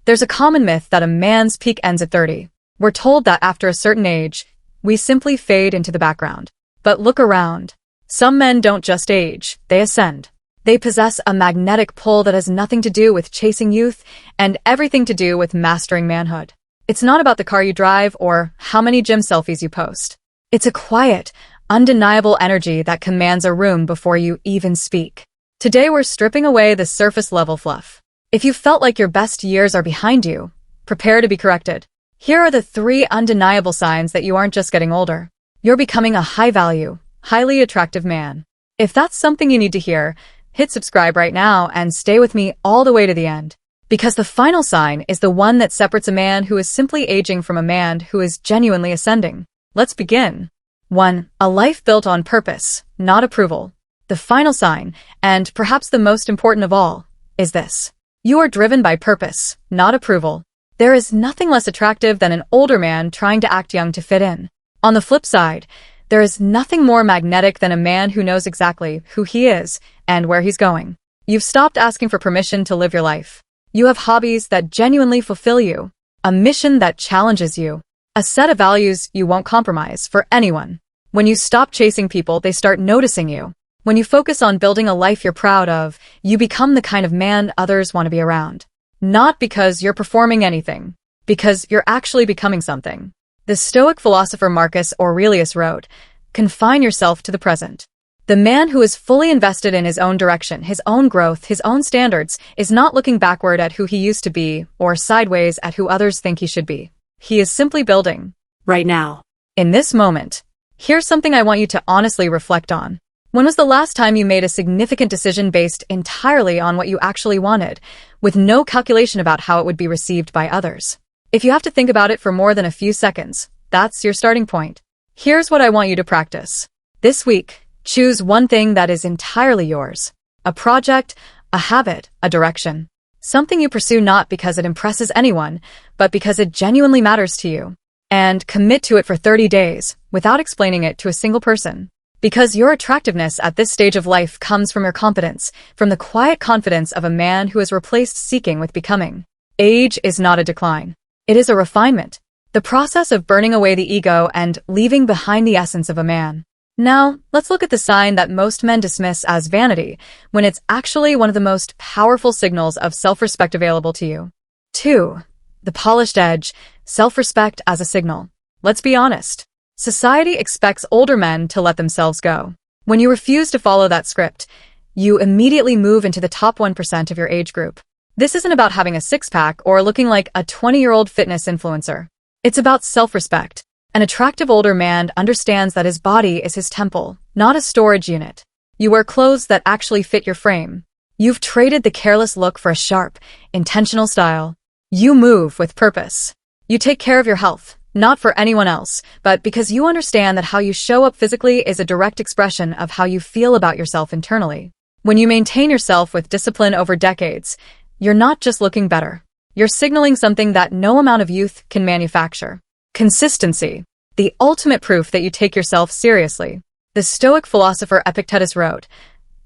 There's a common myth that a man's peak ends at 30. We're told that after a certain age, we simply fade into the background. But look around. Some men don't just age, they ascend. They possess a magnetic pull that has nothing to do with chasing youth and everything to do with mastering manhood. It's not about the car you drive or how many gym selfies you post. It's a quiet, undeniable energy that commands a room before you even speak. Today we're stripping away the surface-level fluff. If you felt like your best years are behind you, prepare to be corrected. Here are the 3 undeniable signs that you aren't just getting older. You're becoming a high-value, highly attractive man. If that's something you need to hear, hit subscribe right now and stay with me all the way to the end. Because the final sign is the one that separates a man who is simply aging from a man who is genuinely ascending. Let's begin. 1. A life built on purpose, not approval. The final sign, and perhaps the most important of all, is this. You are driven by purpose, not approval. There is nothing less attractive than an older man trying to act young to fit in. On the flip side, there is nothing more magnetic than a man who knows exactly who he is and where he's going. You've stopped asking for permission to live your life. You have hobbies that genuinely fulfill you, a mission that challenges you, a set of values you won't compromise for anyone. When you stop chasing people, they start noticing you. When you focus on building a life you're proud of, you become the kind of man others want to be around. Not because you're performing anything, because you're actually becoming something. The Stoic philosopher Marcus Aurelius wrote, "Confine yourself to the present." The man who is fully invested in his own direction, his own growth, his own standards, is not looking backward at who he used to be or sideways at who others think he should be. He is simply building. Right now. In this moment. Here's something I want you to honestly reflect on. When was the last time you made a significant decision based entirely on what you actually wanted, with no calculation about how it would be received by others? If you have to think about it for more than a few seconds, that's your starting point. Here's what I want you to practice. This week, choose one thing that is entirely yours. A project, a habit, a direction. Something you pursue not because it impresses anyone, but because it genuinely matters to you. And commit to it for 30 days, without explaining it to a single person. Because your attractiveness at this stage of life comes from your competence, from the quiet confidence of a man who has replaced seeking with becoming. Age is not a decline. It is a refinement. The process of burning away the ego and leaving behind the essence of a man. Now, let's look at the sign that most men dismiss as vanity, when it's actually one of the most powerful signals of self-respect available to you. 2. The polished edge, self-respect as a signal. Let's be honest. Society expects older men to let themselves go. When you refuse to follow that script, you immediately move into the top 1% of your age group. This isn't about having a six-pack or looking like a 20-year-old fitness influencer. It's about self-respect. An attractive older man understands that his body is his temple, not a storage unit. You wear clothes that actually fit your frame. You've traded the careless look for a sharp, intentional style. You move with purpose. You take care of your health, not for anyone else, but because you understand that how you show up physically is a direct expression of how you feel about yourself internally. When you maintain yourself with discipline over decades, you're not just looking better. You're signaling something that no amount of youth can manufacture. Consistency. The ultimate proof that you take yourself seriously. The Stoic philosopher Epictetus wrote,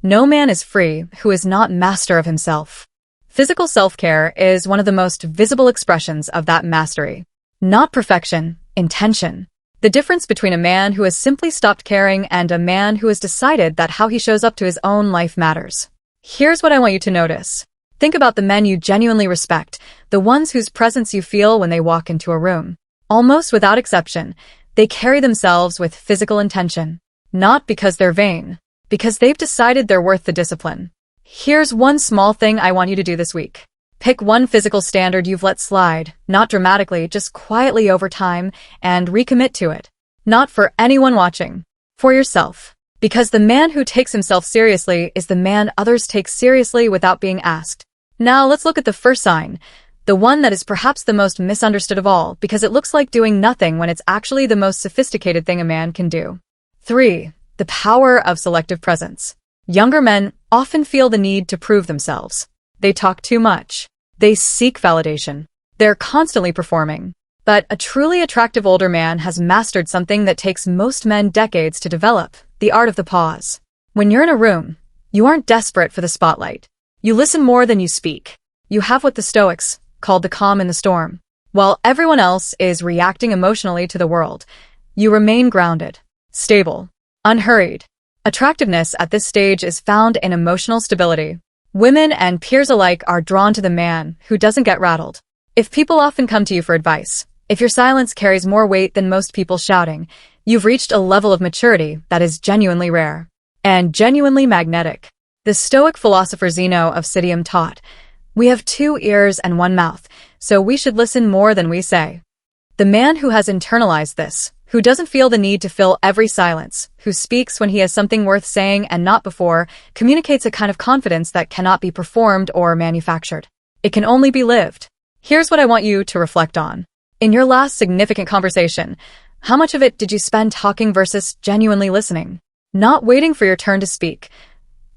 "No man is free who is not master of himself." Physical self-care is one of the most visible expressions of that mastery. Not perfection, intention. The difference between a man who has simply stopped caring and a man who has decided that how he shows up to his own life matters. Here's what I want you to notice. Think about the men you genuinely respect, the ones whose presence you feel when they walk into a room. Almost without exception, they carry themselves with physical intention. Not because they're vain, because they've decided they're worth the discipline. Here's one small thing I want you to do this week. Pick one physical standard you've let slide, not dramatically, just quietly over time, and recommit to it. Not for anyone watching. For yourself. Because the man who takes himself seriously is the man others take seriously without being asked. Now let's look at the first sign, the one that is perhaps the most misunderstood of all, because it looks like doing nothing when it's actually the most sophisticated thing a man can do. 3. The power of selective presence. Younger men often feel the need to prove themselves. They talk too much. They seek validation. They're constantly performing. But a truly attractive older man has mastered something that takes most men decades to develop, the art of the pause. When you're in a room, you aren't desperate for the spotlight. You listen more than you speak. You have what the Stoics called the calm in the storm. While everyone else is reacting emotionally to the world, you remain grounded, stable, unhurried. Attractiveness at this stage is found in emotional stability. Women and peers alike are drawn to the man who doesn't get rattled. If people often come to you for advice, if your silence carries more weight than most people shouting, you've reached a level of maturity that is genuinely rare and genuinely magnetic. The Stoic philosopher Zeno of Citium taught, "We have 2 ears and 1 mouth, so we should listen more than we say." The man who has internalized this, who doesn't feel the need to fill every silence, who speaks when he has something worth saying and not before, communicates a kind of confidence that cannot be performed or manufactured. It can only be lived. Here's what I want you to reflect on. In your last significant conversation, how much of it did you spend talking versus genuinely listening? Not waiting for your turn to speak,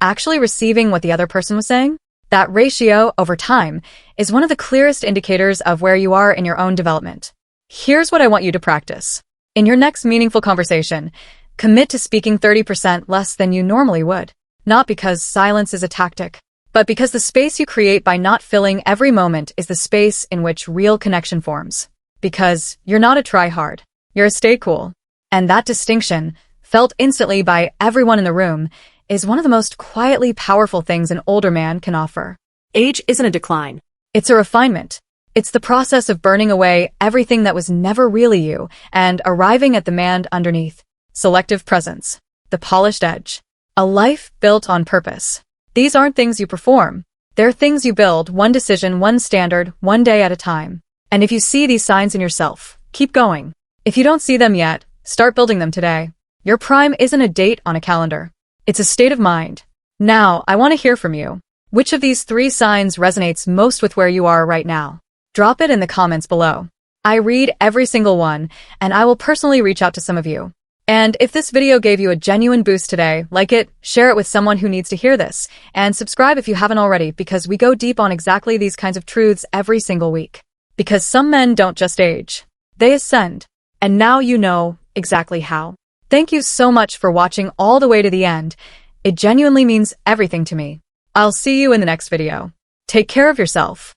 actually receiving what the other person was saying? That ratio, over time, is one of the clearest indicators of where you are in your own development. Here's what I want you to practice. In your next meaningful conversation, commit to speaking 30% less than you normally would. Not because silence is a tactic, but because the space you create by not filling every moment is the space in which real connection forms. Because you're not a try-hard, you're a stay cool. And that distinction, felt instantly by everyone in the room, is one of the most quietly powerful things an older man can offer. Age isn't a decline. It's a refinement. It's the process of burning away everything that was never really you and arriving at the man underneath. Selective presence. The polished edge. A life built on purpose. These aren't things you perform. They're things you build, one decision, one standard, one day at a time. And if you see these signs in yourself, keep going. If you don't see them yet, start building them today. Your prime isn't a date on a calendar. It's a state of mind. Now, I want to hear from you. Which of these 3 signs resonates most with where you are right now? Drop it in the comments below. I read every single one, and I will personally reach out to some of you. And if this video gave you a genuine boost today, like it, share it with someone who needs to hear this, and subscribe if you haven't already, because we go deep on exactly these kinds of truths every single week. Because some men don't just age, they ascend. And now you know exactly how. Thank you so much for watching all the way to the end. It genuinely means everything to me. I'll see you in the next video. Take care of yourself.